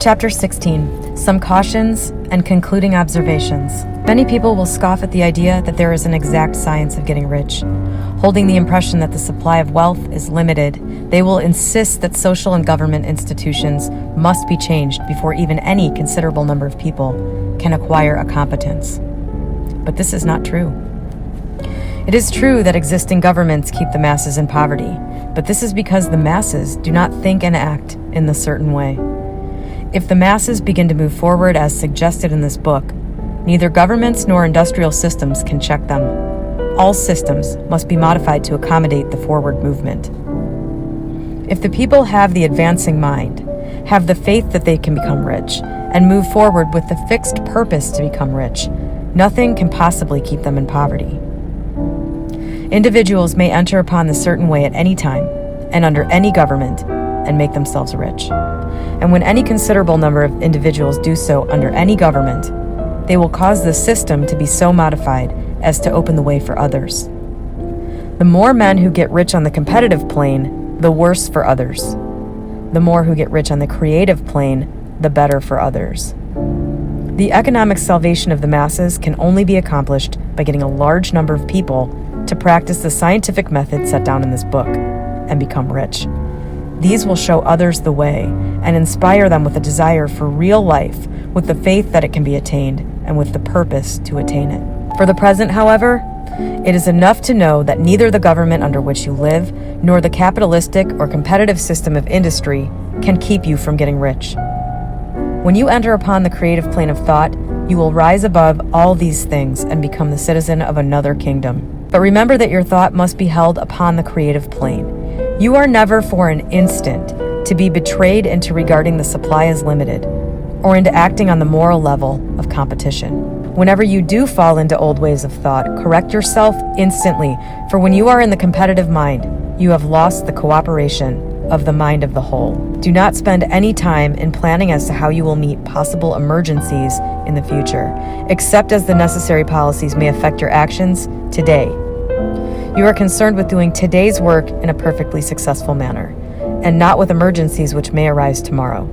Chapter 16. Some cautions and concluding observations. Many people will scoff at the idea that there is an exact science of getting rich. Holding the impression that the supply of wealth is limited, they will insist that social and government institutions must be changed before even any considerable number of people can acquire a competence. But this is not true. It is true that existing governments keep the masses in poverty, but this is because the masses do not think and act in the certain way. If the masses begin to move forward as suggested in this book, neither governments nor industrial systems can check them. All systems must be modified to accommodate the forward movement. If the people have the advancing mind, have the faith that they can become rich, and move forward with the fixed purpose to become rich, nothing can possibly keep them in poverty. Individuals may enter upon the certain way at any time and under any government and make themselves rich. And when any considerable number of individuals do so under any government, they will cause the system to be so modified as to open the way for others. The more men who get rich on the competitive plane, the worse for others. The more who get rich on the creative plane, the better for others. The economic salvation of the masses can only be accomplished by getting a large number of people to practice the scientific method set down in this book and become rich. These will show others the way and inspire them with a desire for real life, with the faith that it can be attained, and with the purpose to attain it. For the present, however, it is enough to know that neither the government under which you live, nor the capitalistic or competitive system of industry can keep you from getting rich. When you enter upon the creative plane of thought, you will rise above all these things and become the citizen of another kingdom. But remember that your thought must be held upon the creative plane. You are never for an instant to be betrayed into regarding the supply as limited, or into acting on the moral level of competition. Whenever you do fall into old ways of thought, correct yourself instantly, for when you are in the competitive mind, you have lost the cooperation of the mind of the whole. Do not spend any time in planning as to how you will meet possible emergencies in the future, except as the necessary policies may affect your actions today. You are concerned with doing today's work in a perfectly successful manner, and not with emergencies which may arise tomorrow.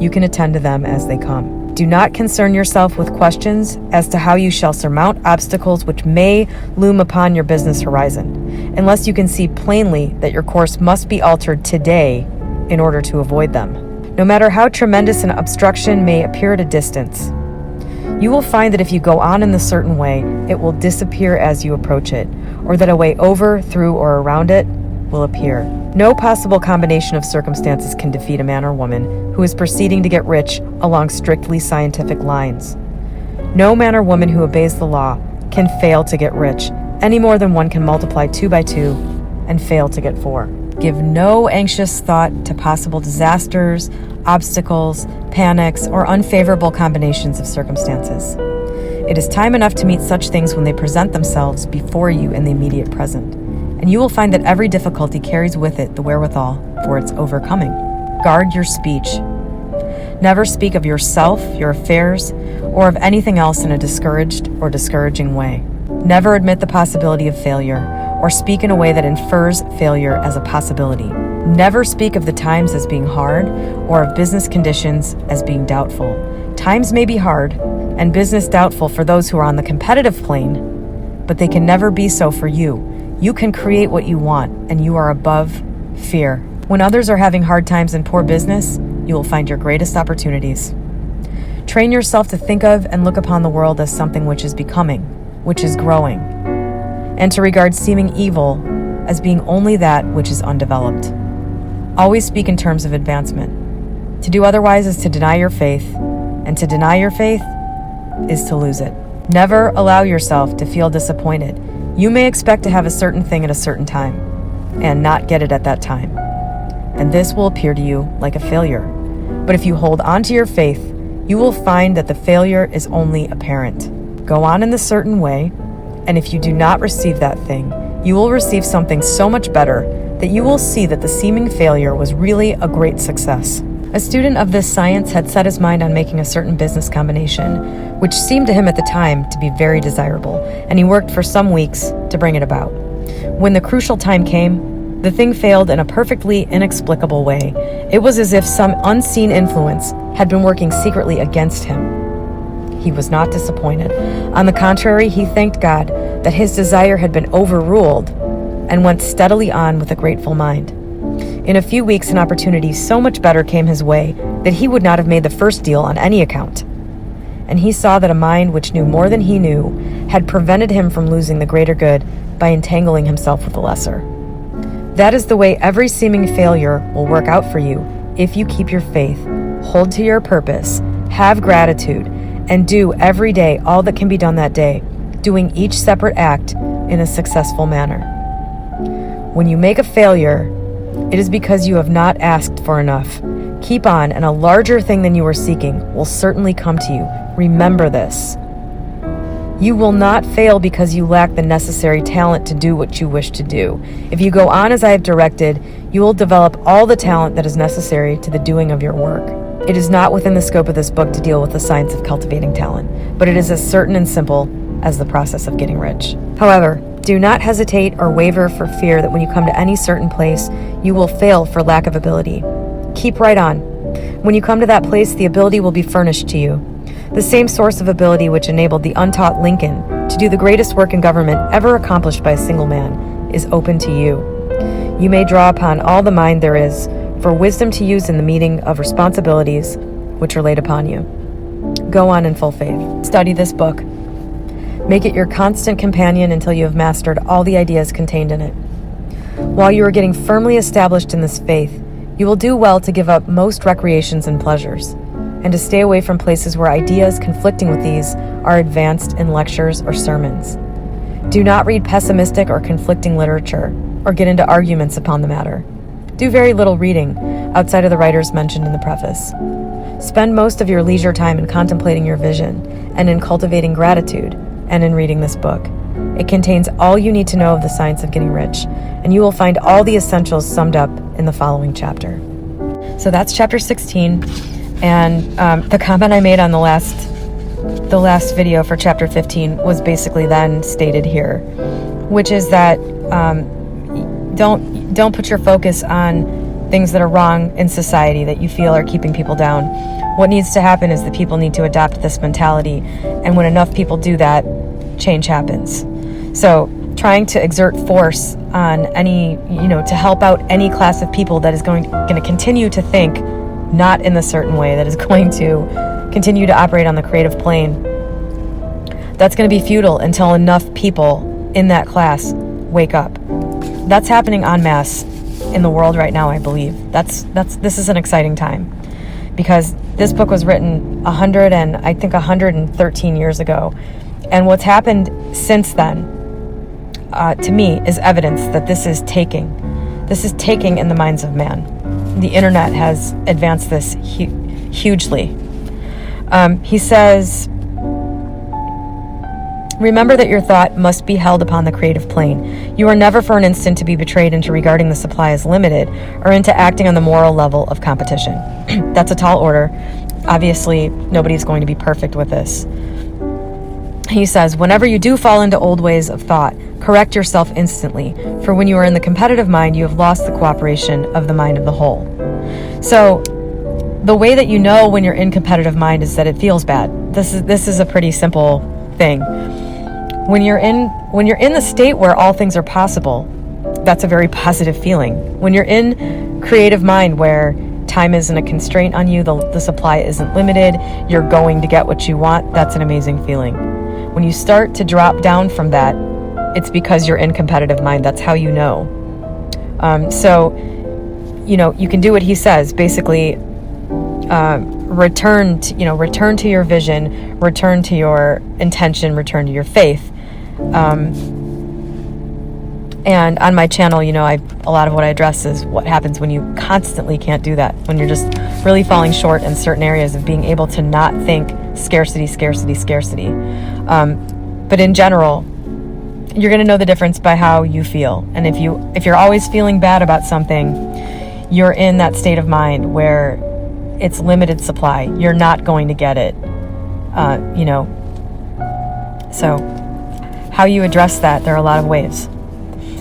You can attend to them as they come. Do not concern yourself with questions as to how you shall surmount obstacles which may loom upon your business horizon, unless you can see plainly that your course must be altered today in order to avoid them. No matter how tremendous an obstruction may appear at a distance, you will find that if you go on in the certain way, it will disappear as you approach it, or that a way over, through, or around it will appear. No possible combination of circumstances can defeat a man or woman who is proceeding to get rich along strictly scientific lines. No man or woman who obeys the law can fail to get rich, any more than one can multiply 2 by 2 and fail to get 4. Give no anxious thought to possible disasters, obstacles, panics, or unfavorable combinations of circumstances. It is time enough to meet such things when they present themselves before you in the immediate present, and you will find that every difficulty carries with it the wherewithal for its overcoming. Guard your speech. Never speak of yourself, your affairs, or of anything else in a discouraged or discouraging way. Never admit the possibility of failure, or speak in a way that infers failure as a possibility. Never speak of the times as being hard, or of business conditions as being doubtful. Times may be hard, and business doubtful for those who are on the competitive plane, but they can never be so for you. You can create what you want, and you are above fear. When others are having hard times and poor business, you will find your greatest opportunities. Train yourself to think of and look upon the world as something which is becoming, which is growing, and to regard seeming evil as being only that which is undeveloped. Always speak in terms of advancement. To do otherwise is to deny your faith, and to deny your faith is to lose it. Never allow yourself to feel disappointed. You may expect to have a certain thing at a certain time, and not get it at that time, and this will appear to you like a failure. But if you hold on to your faith, you will find that the failure is only apparent. Go on in the certain way, and if you do not receive that thing, you will receive something so much better that you will see that the seeming failure was really a great success. A student of this science had set his mind on making a certain business combination, which seemed to him at the time to be very desirable, and he worked for some weeks to bring it about. When the crucial time came, The thing failed in a perfectly inexplicable way. It was as if some unseen influence had been working secretly against him. He was not disappointed. On the contrary, he thanked God that his desire had been overruled and went steadily on with a grateful mind. In a few weeks, an opportunity so much better came his way that he would not have made the first deal on any account. And he saw that a mind which knew more than he knew had prevented him from losing the greater good by entangling himself with the lesser. That is the way every seeming failure will work out for you if you keep your faith, hold to your purpose, have gratitude, and do every day all that can be done that day, doing each separate act in a successful manner. When you make a failure, it is because you have not asked for enough. Keep on, and a larger thing than you were seeking will certainly come to you. Remember this. You will not fail because you lack the necessary talent to do what you wish to do. If you go on as I have directed, you will develop all the talent that is necessary to the doing of your work. It is not within the scope of this book to deal with the science of cultivating talent, but it is as certain and simple as the process of getting rich. However, do not hesitate or waver for fear that when you come to any certain place, you will fail for lack of ability. Keep right on. When you come to that place, the ability will be furnished to you. The same source of ability which enabled the untaught Lincoln to do the greatest work in government ever accomplished by a single man is open to you. You may draw upon all the mind there is for wisdom to use in the meeting of responsibilities which are laid upon you. Go on in full faith. Study this book. Make it your constant companion until you have mastered all the ideas contained in it. While you are getting firmly established in this faith, you will do well to give up most recreations and pleasures, and to stay away from places where ideas conflicting with these are advanced in lectures or sermons. Do not read pessimistic or conflicting literature, or get into arguments upon the matter. Do very little reading, outside of the writers mentioned in the preface. Spend most of your leisure time in contemplating your vision, and in cultivating gratitude, and in reading this book. It contains all you need to know of the science of getting rich, and you will find all the essentials summed up in the following chapter. So that's chapter 16. And the comment I made on the last video for chapter 15 was basically then stated here, which is that don't put your focus on things that are wrong in society that you feel are keeping people down. What needs to happen is that people need to adopt this mentality, and when enough people do that, change happens. So trying to exert force on any, to help out any class of people that is going to continue to think not in the certain way, that is going to continue to operate on the creative plane, that's going to be futile until enough people in that class wake up. That's happening en masse in the world right now, I believe. This is an exciting time, because this book was written 113 years ago, and what's happened since then, to me, is evidence that this is taking in the minds of man. The internet has advanced this hugely. He says, remember that your thought must be held upon the creative plane. You are never for an instant to be betrayed into regarding the supply as limited, or into acting on the moral level of competition. That's a tall order. Obviously, nobody's going to be perfect with this. He says, whenever you do fall into old ways of thought, correct yourself instantly, for when you are in the competitive mind, you have lost the cooperation of the mind of the whole. So, the way that you know when you're in competitive mind is that it feels bad. This is a pretty simple thing. When you're in the state where all things are possible, that's a very positive feeling. When you're in creative mind where time isn't a constraint on you, the supply isn't limited, you're going to get what you want, that's an amazing feeling. When you start to drop down from that, it's because you're in competitive mind. That's how you know. So, you can do what he says. Basically, return to your vision, return to your intention, return to your faith. And on my channel, a lot of what I address is what happens when you constantly can't do that, when you're just really falling short in certain areas of being able to not think scarcity. But in general, you're going to know the difference by how you feel. And if you're always feeling bad about something, you're in that state of mind where it's limited supply. You're not going to get it. So how you address that, there are a lot of ways.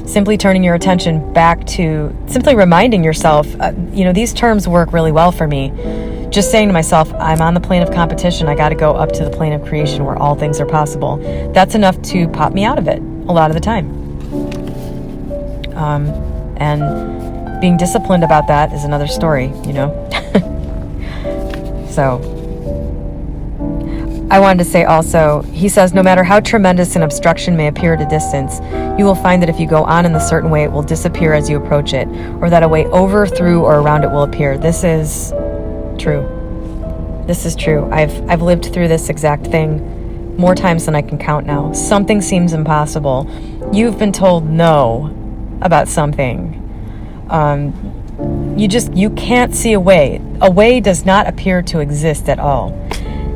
simply turning your attention back to simply reminding yourself, these terms work really well for me. Just saying to myself, I'm on the plane of competition. I got to go up to the plane of creation where all things are possible. That's enough to pop me out of it a lot of the time. And being disciplined about that is another story, So I wanted to say also, he says, no matter how tremendous an obstruction may appear at a distance, you will find that if you go on in a certain way, it will disappear as you approach it, or that a way over, through, or around it will appear. This is true. This is true. I've lived through this exact thing more times than I can count now. Something seems impossible. You've been told no about something. You can't see a way. A way does not appear to exist at all.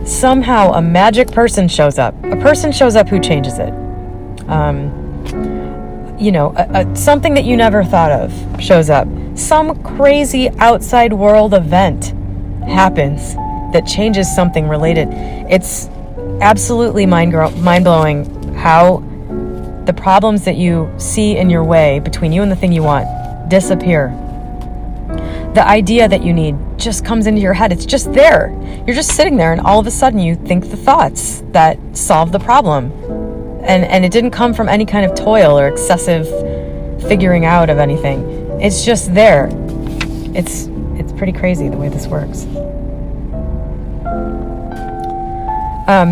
Somehow a magic person shows up. A person shows up who changes it. Something that you never thought of shows up. Some crazy outside world event happens that changes something related. It's absolutely mind-blowing how the problems that you see in your way between you and the thing you want disappear. The idea that you need just comes into your head. It's just there. You're just sitting there, and all of a sudden you think the thoughts that solve the problem. And it didn't come from any kind of toil or excessive figuring out of anything. It's just there. It's pretty crazy the way this works.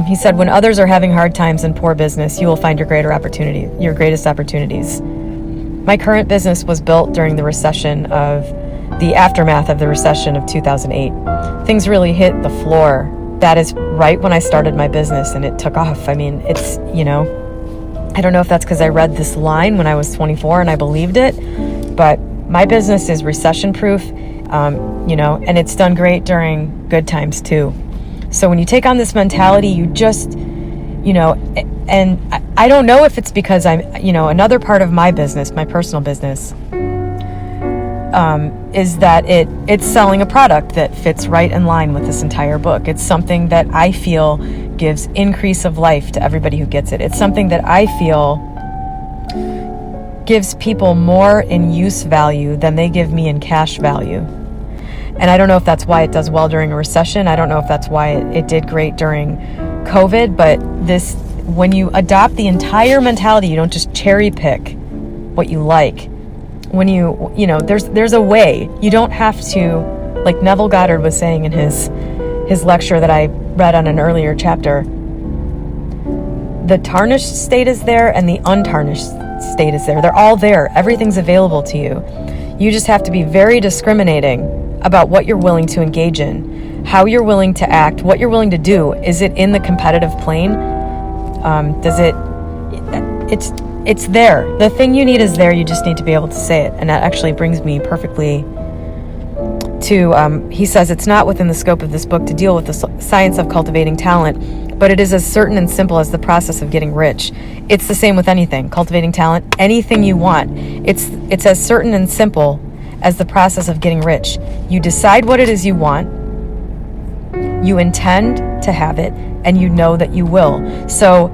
He said, when others are having hard times and poor business, you will find your greatest opportunities. My current business was built during the aftermath of the recession of 2008. Things really hit the floor. That is right when I started my business, and it took off. I mean, it's, I don't know if that's because I read this line when I was 24 and I believed it, but my business is recession-proof, and it's done great during good times too. So when you take on this mentality, you just, and I don't know if it's because I'm, another part of my business, my personal business, is that it's selling a product that fits right in line with this entire book. It's something that I feel gives increase of life to everybody who gets it. It's something that I feel gives people more in use value than they give me in cash value. And I don't know if that's why it does well during a recession. I don't know if that's why it did great during COVID, but when you adopt the entire mentality, you don't just cherry pick what you like. When there's a way. You don't have to, like Neville Goddard was saying in his lecture that I read on an earlier chapter, the tarnished state is there and the untarnished state is there. They're all there. Everything's available to you. You just have to be very discriminating about what you're willing to engage in, how you're willing to act, what you're willing to do. Is it in the competitive plane? It's there. The thing you need is there. You just need to be able to say it. And that actually brings me perfectly to, he says, it's not within the scope of this book to deal with the science of cultivating talent, but it is as certain and simple as the process of getting rich. It's the same with anything. Cultivating talent, anything you want. It's as certain and simple as the process of getting rich. You decide what it is you want, you intend to have it, and you know that you will. So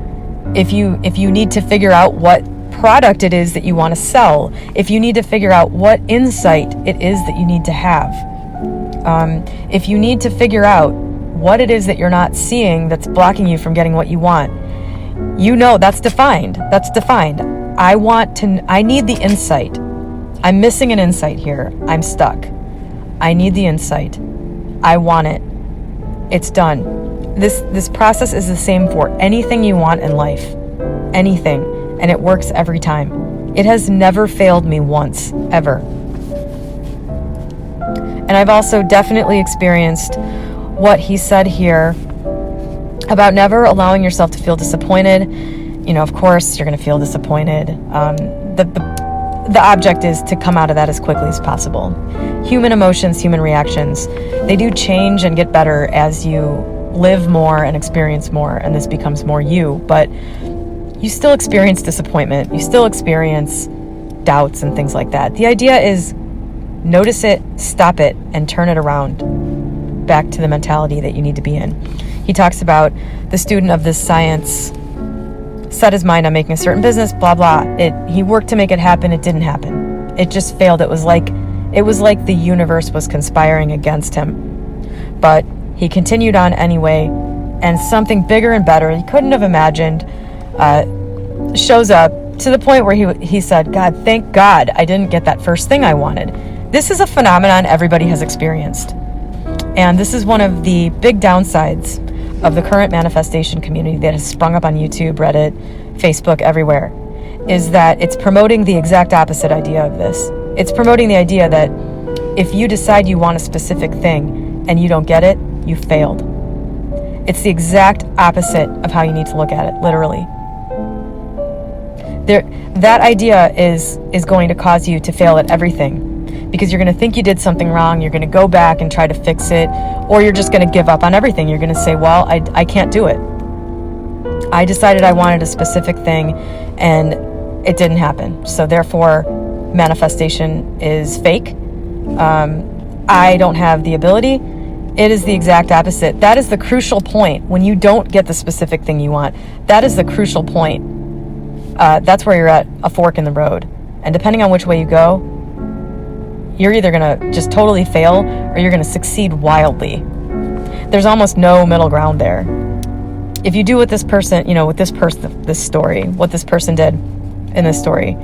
if you need to figure out what product it is that you want to sell, if you need to figure out what insight it is that you need to have, if you need to figure out what it is that you're not seeing that's blocking you from getting what you want, that's defined. I need the insight. I'm missing an insight here. I'm stuck. I need the insight. I want it. It's done. This process is the same for anything you want in life. Anything. And it works every time. It has never failed me once, ever. And I've also definitely experienced what he said here about never allowing yourself to feel disappointed. Of course, you're going to feel disappointed. The object is to come out of that as quickly as possible. Human emotions, human reactions, they do change and get better as you live more and experience more, and this becomes more you. But you still experience disappointment. You still experience doubts and things like that. The idea is notice it, stop it, and turn it around back to the mentality that you need to be in. He talks about the student of this science set his mind on making a certain business, blah, blah. He worked to make it happen. It didn't happen. It just failed. It was like the universe was conspiring against him. But he continued on anyway, and something bigger and better he couldn't have imagined shows up, to the point where he said, God, thank God I didn't get that first thing I wanted. This is a phenomenon everybody has experienced. And this is one of the big downsides of the current manifestation community that has sprung up on YouTube, Reddit, Facebook, everywhere, is that it's promoting the exact opposite idea of this. It's promoting the idea that if you decide you want a specific thing and you don't get it, you failed. It's the exact opposite of how you need to look at it, literally. That idea is going to cause you to fail at everything, because you're going to think you did something wrong, you're going to go back and try to fix it, or you're just going to give up on everything. You're going to say, well, I can't do it. I decided I wanted a specific thing and it didn't happen. So therefore, manifestation is fake. I don't have the ability. It is the exact opposite. That is the crucial point. When you don't get the specific thing you want, that is the crucial point. That's where you're at a fork in the road. And depending on which way you go, you're either going to just totally fail or you're going to succeed wildly. There's almost no middle ground there. If you do what this person, what this person did in this story,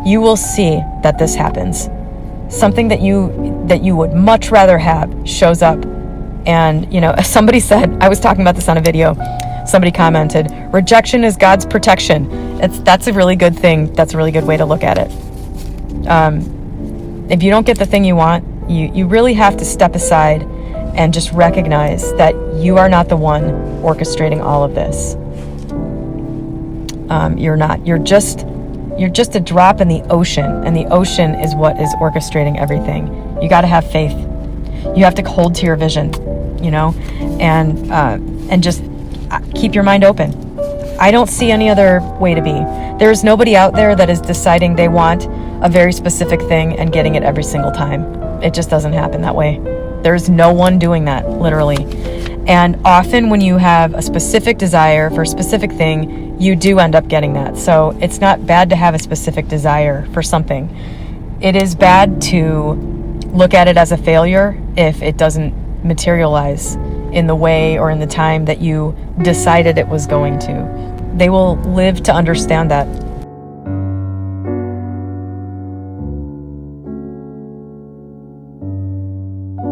you will see that this happens. Something that you would much rather have shows up. And, somebody said, I was talking about this on a video, somebody commented, rejection is God's protection. That's a really good thing. That's a really good way to look at it. If you don't get the thing you want, you really have to step aside and just recognize that you are not the one orchestrating all of this. You're not. You're just a drop in the ocean, and the ocean is what is orchestrating everything. You got to have faith. You have to hold to your vision, and just keep your mind open. I don't see any other way to be. There's nobody out there that is deciding they want a very specific thing and getting it every single time. It just doesn't happen that way. There's no one doing that, literally. And often when you have a specific desire for a specific thing, you do end up getting that. So it's not bad to have a specific desire for something. It is bad to look at it as a failure if it doesn't materialize in the way or in the time that you decided it was going to. They will live to understand that.